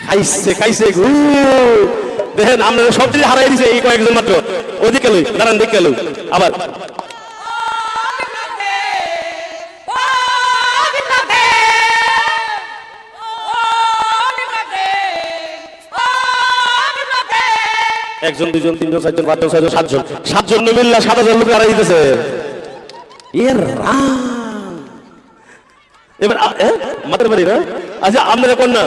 খাইছে খাইছে দেখেন আমরা সব জিনিস হারাই দিছে এই কয়েকজন মাত্র। ওদিকে লই দাঁড়ান, দিকে লই আবার একজন, দুজন, তিনজন, চারজন, পাঁচজন, ছয়জন, সাতজন, সাতজন মিল্লা 7,000 লোক হারাই দিতেছে। এবার মাথার বাড়ি না। আচ্ছা আপনারা কোন না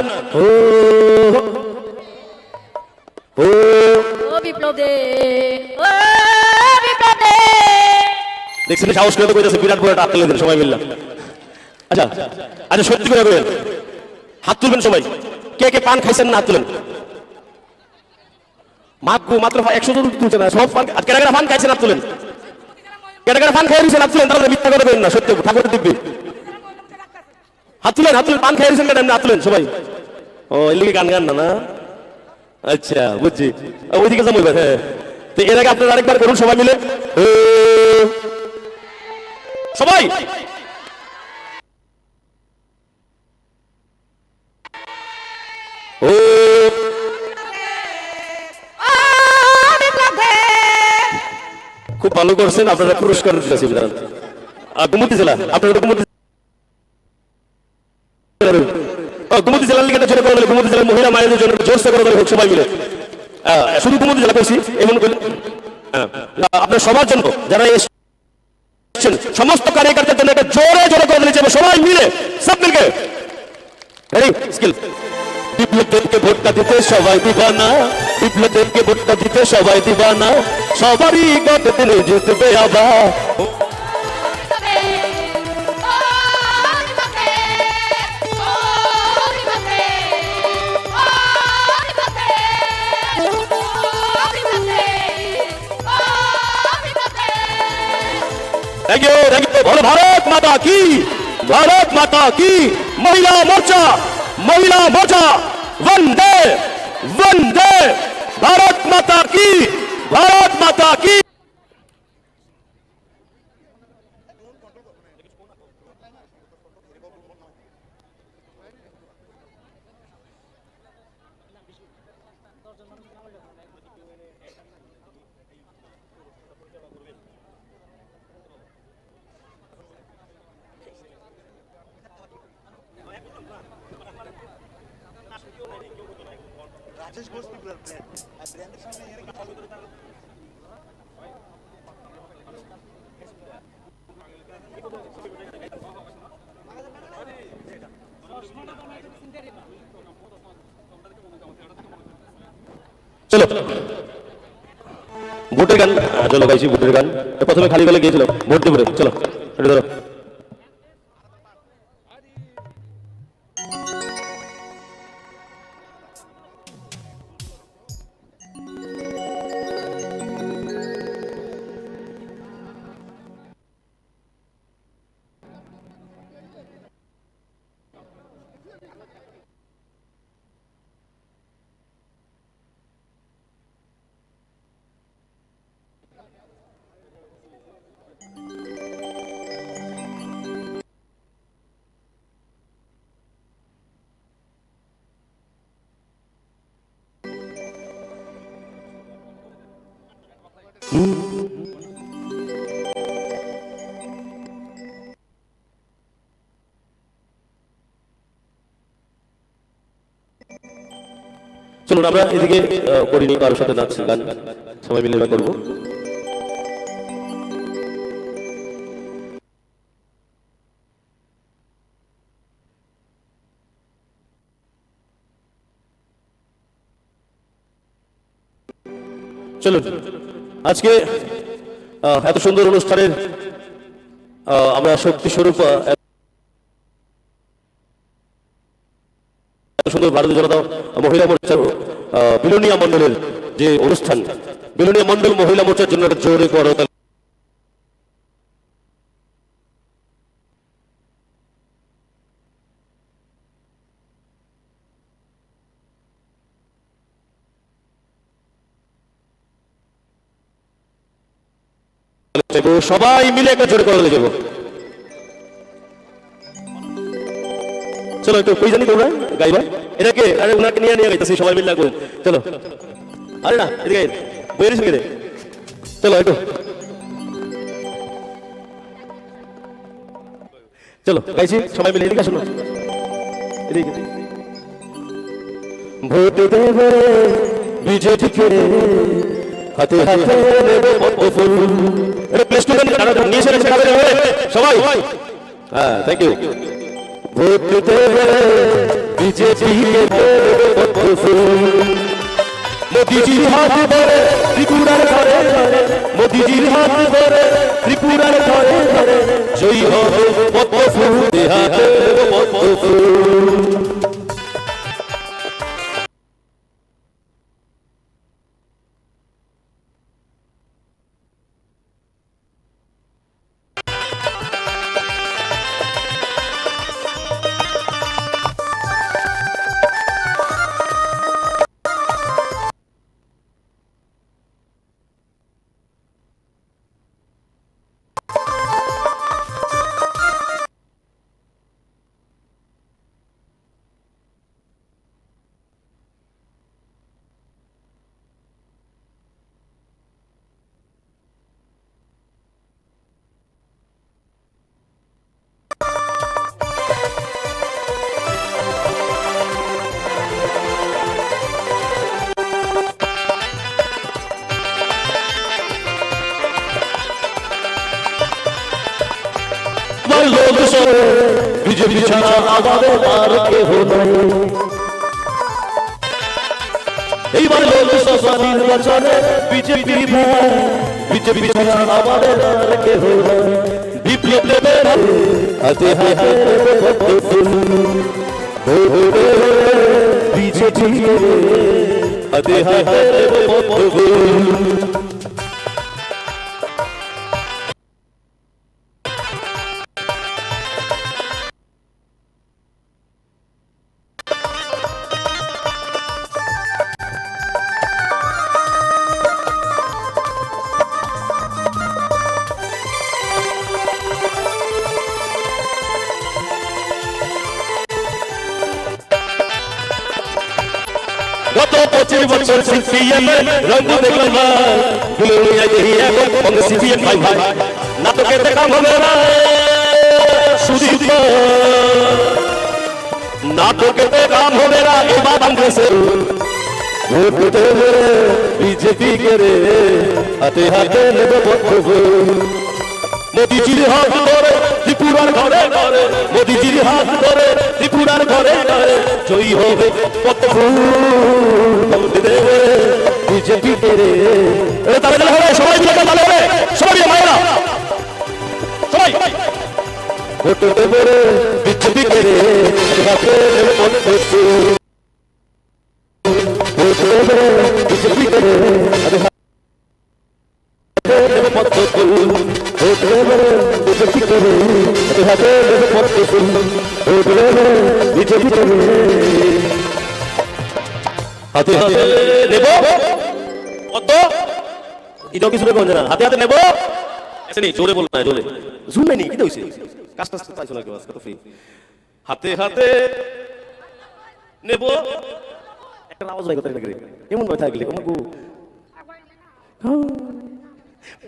দেখছেন সাহস করে কইতেছে বিরাট বড় একটা আত্মলেন সবাই মিললাম। আচ্ছা আচ্ছা সত্যি করে বলেন, হাত তুলবেন সবাই। কে কে পান খাইছেন না হাত তুলেন। মাত্র 100 জন তুলছে না, সব পান কেডা পান খাইছেন হাত তুলেন। কেডা পান খাই দিয়েছেন হাত তুলেন, তাহলে মিথ্যা করে বলেন না, সত্য ঠাকুর দিব্যি। হাত তুলেন, হাত তুলেন, পান খাই দিয়েছেন কেডা হাত তুলেন সবাই। ও এলিগে গান গান না না, আচ্ছা বুঝছি, ওইদিকে যাবো। হ্যাঁ তো এর আগে আপনারা আরেকবার করুন সবাই মিলে সবাই। ও খুব ভালো করছেন, আপনারা পুরস্কার দিতেছি। গুমতি জেলা আপনারা গুমতি গুমতি জেলার লিগে ছোট করে গুমতি জেলার মহিলা মায়েদের জন্য জোরসে করে হোক সবাই মিলে। শুধু গুমতি জেলা পেয়েছি এমন আপনার সবার জন্য যারা সমস্ত কার্যকর্তার জন্য একটা জোরে জোরে করে দিয়েছে সবাই মিলে, সব মিলকে রেডি স্কিল। বিপ্লবদেরকে ভোটটা দিতে সবাই দিবানা, বিপ্লবদেরকে ভোটটা দিতে সবাই দিবানা, সবারই গত দিনে জিতবে আবার। বলো ভারত মাতা কি, ভারত মাতা কি। মহিলা মোর্চা, মহিলা মোর্চা বন্দে বন্দে, ভারত মাতা কি, ভারত মাতা কি। চলো ভোটের গান, চলো গাইছি ভোটের গান। প্রথমে খালি গেলে গিয়েছিল ভোট দেবো। চলো ধরো। চলুন আমরা এদিকে করিনি, কারোর সাথে নাচ গান সবাই মিলে করবো। চলুন আজকে এত সুন্দর অনুষ্ঠানের আমরা শক্তি স্বরূপ সুন্দর ভারতীয় জনতা মহিলা মোর্চার বিলোনিয়া মন্ডলের যে অনুষ্ঠান, বিলোনিয়া মন্ডল মহিলা মোর্চার জন্য একটা জোরে করতালি। সবাই মিলে একটা জোরে করতালি দেব। চলো একটু কই জানি তোমরা গাইবা এটাকে, আরে ওনাকে নিয়ে নিয়ে গাইতেছি সবাই মিলে লাগবো। চলো আরে না এদিকে বইয়ের সঙ্গে চলো একটু চলো গাইছি সবাই মিলে, এদিকে আসুন এদিকে। ভোট দেবে বিজেপি কে হাতে হাতে নেব পদ্ম ফুল। এটা প্লে স্টোরে নিয়ে এসে খাবে সবাই। হ্যাঁ থ্যাংক ইউ। ভোট দেবে বিজেপি কে পদ্ম ফুল। মোদিজির হাত ধরে ত্রিপুরার ঘরে ঘরে, মোদিজির হাত ধরে ত্রিপুরার ঘরে ঘরে, জয়ী হবে পদ্ম ফুল, হাতে নেব পদ্ম ফুল। বিজেপি ছাড়া আমাদের আর কেহ নাই। এইবার লোকসভা নির্বাচনে বিজেপি বিজেপি ছাড়া আমাদের আর কেহ নাই। বিপ্লব দেবে হাতে হাতে বিজেপি হাতে হাতে গত 25 বছর সিপিএম রঙ দেখলাম না, ভুলে নিয়ে গিয়ে এখন সিপিএম ভাই ভাই নাটকে দেখা হবে না সুদীপ, নাটকে দেখা হবে না এবার কংগ্রেসে। ভোট দেবে বিজেপি কে রে হাতে হাতে নেবে পদ্ম ফুল। মোদিজির হাত ধরে ত্রিপুরার ঘরে ঘরে, মোদিজির হাত ধরে ত্রিপুরার ঘরে ঘরে, জয়ী হবে পদ্ম ফুল দেবে বিজেপি কে রে। তাহলে হবে সবাই মিলে তাহলে হবে সবাই মায়েরা সবাই ভোট দেবে বিজেপি কে রে হাতে নেবে পদ্ম ফুল। ভোট দেবে বিজেপি কে রে পদ্ম ফুল। ভোট দেবে বিজেপি কে রে হাতে নেবে পদ্ম ফুল। ভোট দেবে বিজেপি কে রে হাতে হাতে নেব পদ্ম। এটাও কিছু নেব না, হাতে হাতে নেব। এসে নেই জোরে বল না, জোরে জুম নেই কি হইছে কাজটা পাইছো না কেউ আজকে তো ফ্রি। হাতে হাতে নেব একটা আওয়াজ নাই কথা লাগে কেমন কথা গেলে কোন গো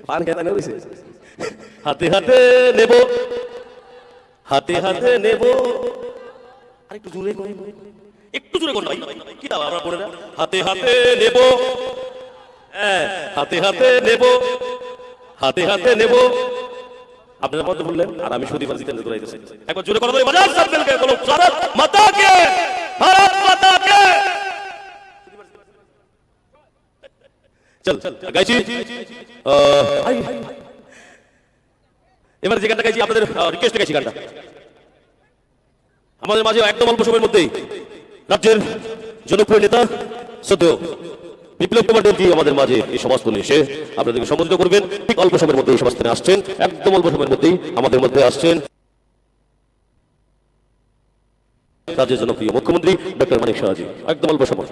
পান খেতে নেছে। হাতে হাতে নেব হাতে হাতে নেব, আরেকটু জোরে কই একটু জোরে কোন ভাই কি দাও আমরা বলে না। হাতে হাতে নেব, হ্যাঁ হাতে হাতে নেব হাতে হাতে নেব। আপনারা কত বললেন আর আমি সুদীপ জিতেন্দ্র দৌড়াইতেছি। একবার জোরে কথা বলি বাজার সব মিলকে বলো ভারত মাতা কে, ভারত মাতা কে। চল গাইছি এবার যে গানটা গাইছি আপনাদের রিকোয়েস্টে গাইছি গানটা। আমাদের মাঝে একদম অল্প সময়ের মধ্যেই রাজ্যের জনপ্রিয় নেতা শ্রদ্ধেয় বিপ্লব কুমার দেবজি আমাদের মাঝে এই সমাজস্থলে এসে আপনাদেরকে সম্বোধিত করবেন। ঠিক অল্প সময়ের মধ্যে এই সমাজস্থলে আসছেন, একদম অল্প সময়ের মধ্যেই আমাদের মধ্যে আসছেন রাজ্যের জনপ্রিয় মুখ্যমন্ত্রী ডক্টর মানিক সাহাজি। একদম অল্প সময়।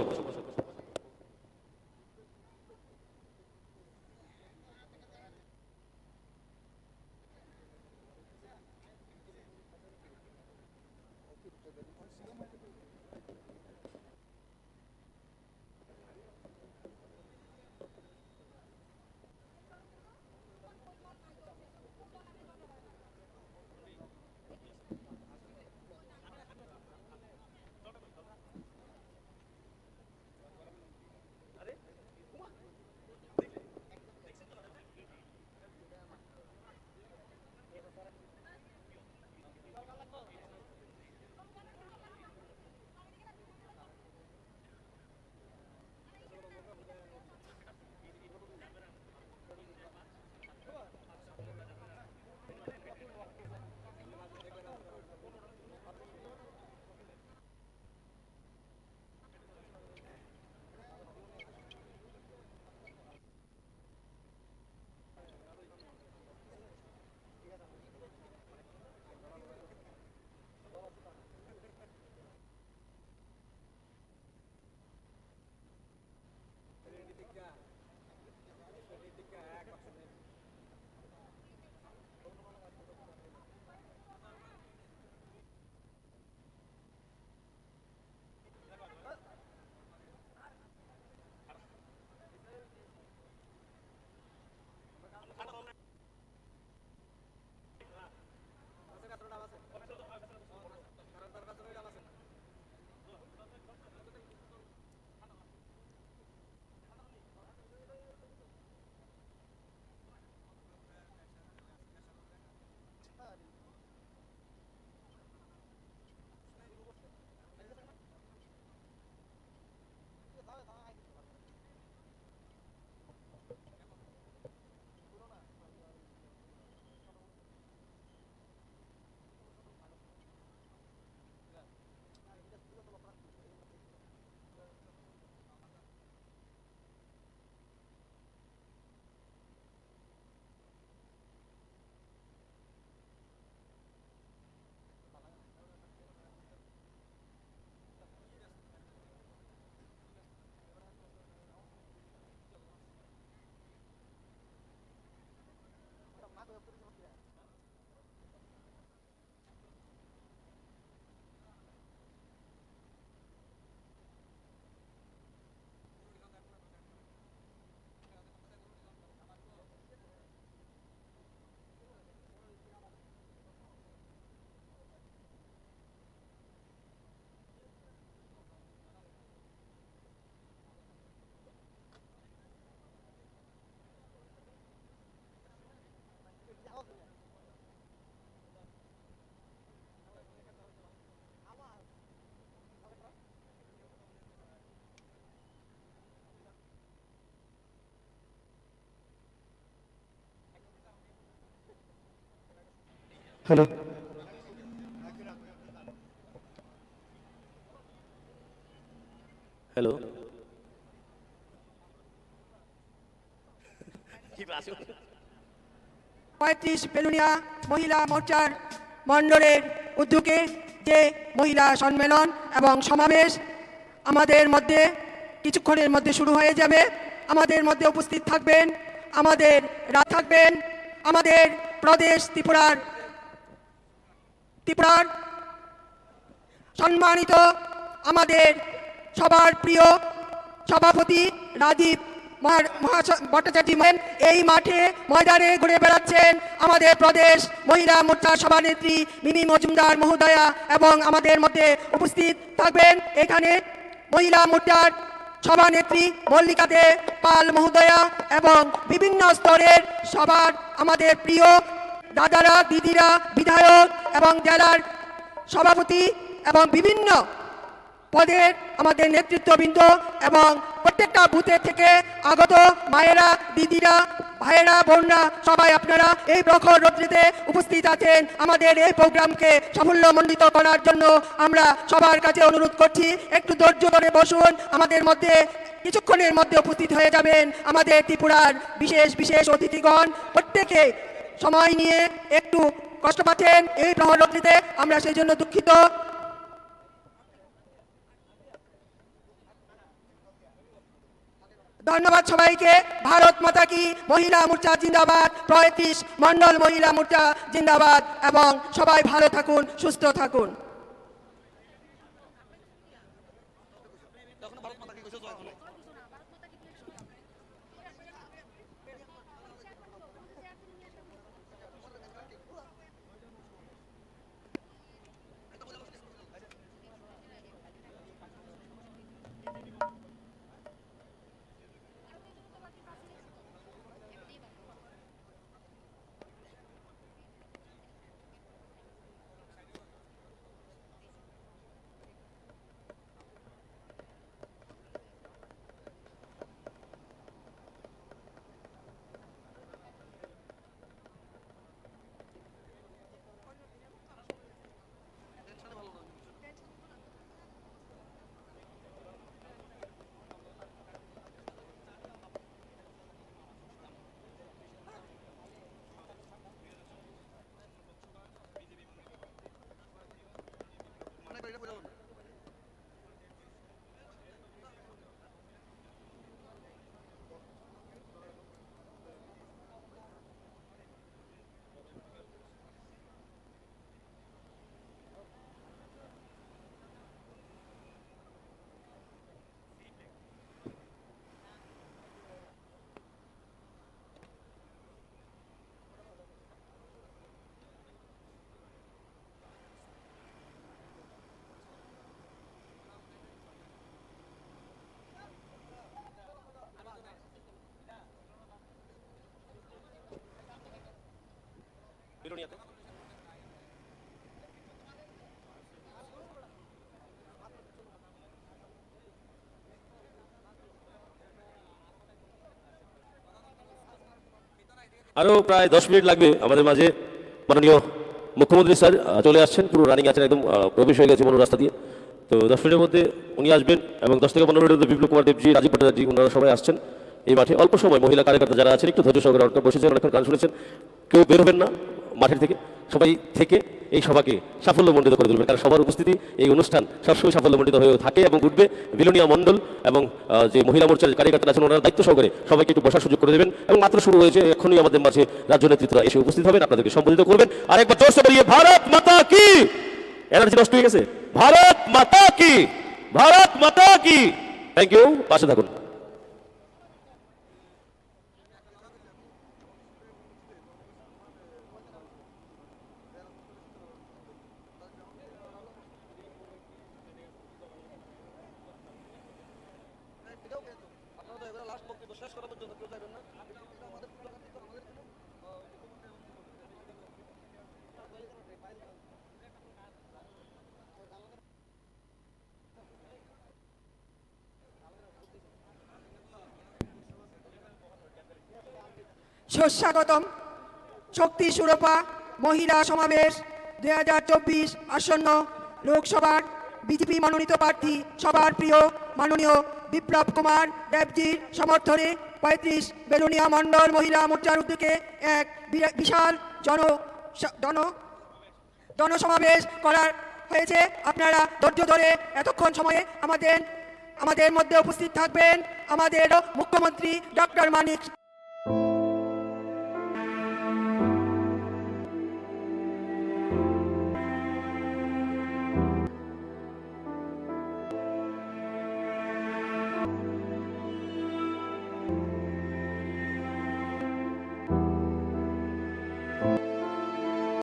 হ্যালো, হ্যালো, 35 বেলুনিয়া মহিলা মোর্চার মণ্ডলের উদ্যোগে যে মহিলা সম্মেলন এবং সমাবেশ আমাদের মধ্যে কিছুক্ষণের মধ্যে শুরু হয়ে যাবে। আমাদের মধ্যে উপস্থিত থাকবেন আমাদের প্রদেশ ত্রিপুরার সম্মানিত আমাদের সবার প্রিয় সভাপতি রাজীব ভট্টাচার্য এই মাঠে ময়দানে ঘুরে বেড়াচ্ছেন আমাদের প্রদেশ মহিলা মোর্চার সভানেত্রী মিমি মজুমদার মহোদয়া, এবং আমাদের মধ্যে উপস্থিত থাকবেন এখানে মহিলা মোর্চার সভানেত্রী মল্লিকা দে পাল মহোদয়া এবং বিভিন্ন স্তরের সবার আমাদের প্রিয় দাদারা দিদিরা বিধায়ক এবং জেলার সভাপতি এবং বিভিন্ন পদের আমাদের নেতৃত্ববৃন্দ এবং প্রত্যেকটা বুথের থেকে আগত মায়েরা দিদিরা ভাইয়েরা বোনরা সবাই আপনারা এই প্রখর রৌদ্রেতে উপস্থিত আছেন। আমাদের এই প্রোগ্রামকে সাফল্যমণ্ডিত করার জন্য আমরা সবার কাছে অনুরোধ করছি, একটু ধৈর্য ধরে বসুন। আমাদের মধ্যে কিছুক্ষণের মধ্যে উপস্থিত হয়ে যাবেন আমাদের ত্রিপুরার বিশেষ অতিথিগণ। প্রত্যেকে সময় নিয়ে একটু কষ্ট পাচ্ছেন এই প্রখর রৌদ্রেতে, আমরা সেই জন্য দুঃখিত। ধন্যবাদ সবাইকে। ভারত মাতা কি, মহিলা মোর্চা জিন্দাবাদ, 35 মন্ডল মহিলা মোর্চা জিন্দাবাদ, এবং সবাই ভালো থাকুন, সুস্থ থাকুন। আরো প্রায় 10 মিনিট লাগবে। আমাদের মাঝে মাননীয় মুখ্যমন্ত্রী স্যার চলে আসছেন, পুরো রানিং আছেন, একদম প্রবেশ হয়ে গেছে মনো রাস্তা দিয়ে। তো 10 মিনিটের মধ্যে উনি আসবেন, এবং 10 থেকে 15 মিনিটের মধ্যে বিপ্লব কুমার দেবজি, রাজীব ভট্টাচার্য, ওনারা সবাই আসছেন এই মাঠে। অল্প সময় মহিলা কার্যকর্তা যারা আছেন একটু ধৈর্য সহকারে অনেকক্ষণ বসেছেন, অনেকক্ষণ গান শুনেছেন, কেউ বের হবেন না মাঠের থেকে, সবাই থেকে এই সভাকে সাফল্যমণ্ডিত করে তুলবেন, কারণ সবার উপস্থিতি এই অনুষ্ঠান সবসময় সাফল্যমণ্ডিত হয়ে থাকে এবং উঠবে। বিলোনিয়া মণ্ডল এবং যে মহিলা মোর্চার কার্যকর্তা আছেন ওনারা দায়িত্ব সহকারে সবাইকে একটু বসার সুযোগ করে দেবেন, এবং মাত্র শুরু হয়েছে, এখনই আমাদের মাঝে রাজ্য নেতৃত্বরা এসে উপস্থিত হবেন, আপনাদেরকে সম্বোধিত করবেন। আরেকবার জোরসে বলিয়ে ভারত মাতা কি। এনার্জি নষ্ট হয়ে গেছে। ভারত মাতা কি, ভারত মাতা কি। থ্যাংক ইউ, পাশে থাকুন। সুস্বাগতম শক্তি সুরপা মহিলা সমাবেশ 2024 আসন্ন লোকসভার বিজেপি মনোনীত প্রার্থী সবার প্রিয় মাননীয় বিপ্লব কুমার দেবজির সমর্থনে 35 বেলুনিয়া মণ্ডল মহিলা মোর্চার উদ্যোগে এক বিশাল জনসমাবেশ করার হয়েছে। আপনারা ধৈর্য ধরে এতক্ষণ সময়ে আমাদের মধ্যে উপস্থিত থাকবেন আমাদের মুখ্যমন্ত্রী ডক্টর মানিক